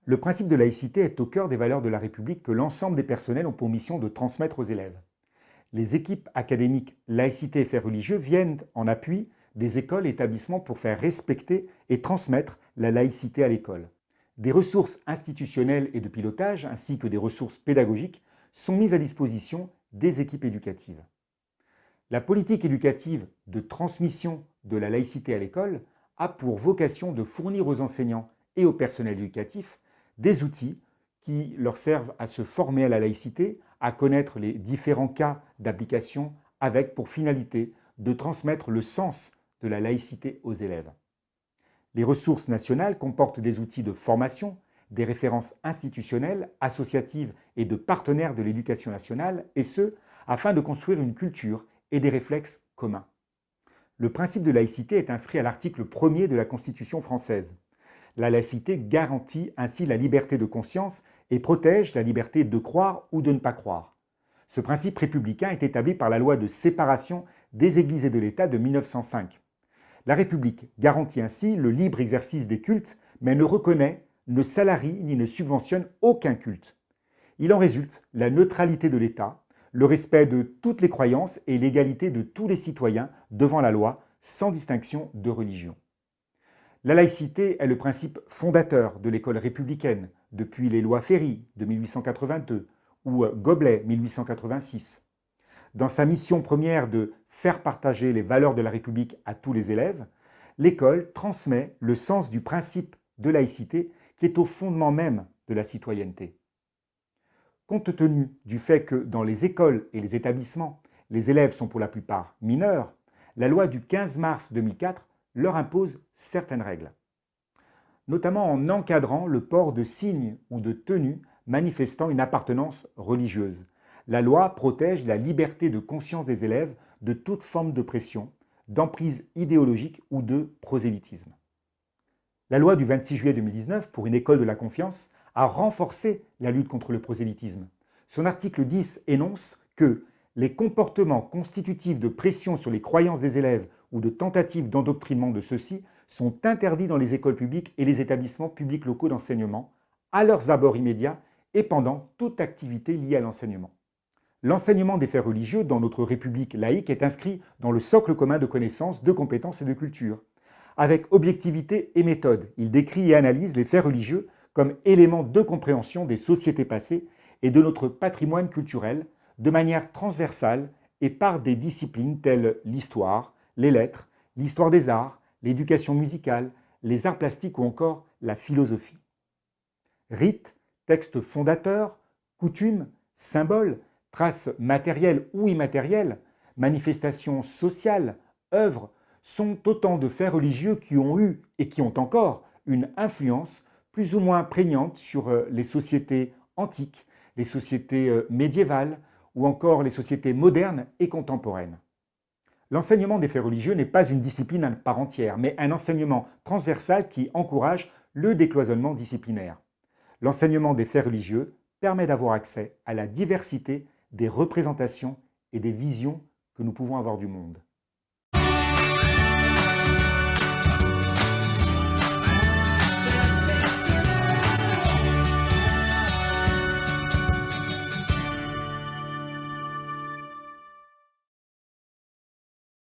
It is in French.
Le principe de laïcité est au cœur des valeurs de la République que l'ensemble des personnels ont pour mission de transmettre aux élèves. Les équipes académiques laïcité et faits religieux viennent en appui des écoles et établissements pour faire respecter et transmettre la laïcité à l'école. Des ressources institutionnelles et de pilotage, ainsi que des ressources pédagogiques, sont mises à disposition des équipes éducatives. La politique éducative de transmission de la laïcité à l'école a pour vocation de fournir aux enseignants et au personnel éducatif des outils qui leur servent à se former à la laïcité, à connaître les différents cas d'application avec pour finalité de transmettre le sens de la laïcité aux élèves. Les ressources nationales comportent des outils de formation, des références institutionnelles, associatives et de partenaires de l'éducation nationale, et ce, afin de construire une culture et des réflexes communs. Le principe de laïcité est inscrit à l'article 1er de la Constitution française. La laïcité garantit ainsi la liberté de conscience et protège la liberté de croire ou de ne pas croire. Ce principe républicain est établi par la loi de séparation des églises et de l'État de 1905. La République garantit ainsi le libre exercice des cultes, mais ne reconnaît, ne salarie ni ne subventionne aucun culte. Il en résulte la neutralité de l'État, le respect de toutes les croyances et l'égalité de tous les citoyens devant la loi, sans distinction de religion. La laïcité est le principe fondateur de l'école républicaine, depuis les lois Ferry de 1882 ou Goblet 1886. Dans sa mission première de faire partager les valeurs de la République à tous les élèves, l'école transmet le sens du principe de laïcité qui est au fondement même de la citoyenneté. Compte tenu du fait que dans les écoles et les établissements, les élèves sont pour la plupart mineurs, la loi du 15 mars 2004 leur impose certaines règles, notamment en encadrant le port de signes ou de tenues manifestant une appartenance religieuse. La loi protège la liberté de conscience des élèves de toute forme de pression, d'emprise idéologique ou de prosélytisme. La loi du 26 juillet 2019 pour une école de la confiance a renforcé la lutte contre le prosélytisme. Son article 10 énonce que les comportements constitutifs de pression sur les croyances des élèves ou de tentatives d'endoctrinement de ceux-ci sont interdits dans les écoles publiques et les établissements publics locaux d'enseignement, à leurs abords immédiats et pendant toute activité liée à l'enseignement. L'enseignement des faits religieux dans notre République laïque est inscrit dans le socle commun de connaissances, de compétences et de culture. Avec objectivité et méthode, il décrit et analyse les faits religieux comme éléments de compréhension des sociétés passées et de notre patrimoine culturel, de manière transversale et par des disciplines telles l'histoire, les lettres, l'histoire des arts, l'éducation musicale, les arts plastiques ou encore la philosophie. Rites, textes fondateurs, coutumes, symboles, traces matérielles ou immatérielles, manifestations sociales, œuvres, sont autant de faits religieux qui ont eu et qui ont encore une influence plus ou moins prégnante sur les sociétés antiques, les sociétés médiévales ou encore les sociétés modernes et contemporaines. L'enseignement des faits religieux n'est pas une discipline à part entière, mais un enseignement transversal qui encourage le décloisonnement disciplinaire. L'enseignement des faits religieux permet d'avoir accès à la diversité des représentations et des visions que nous pouvons avoir du monde.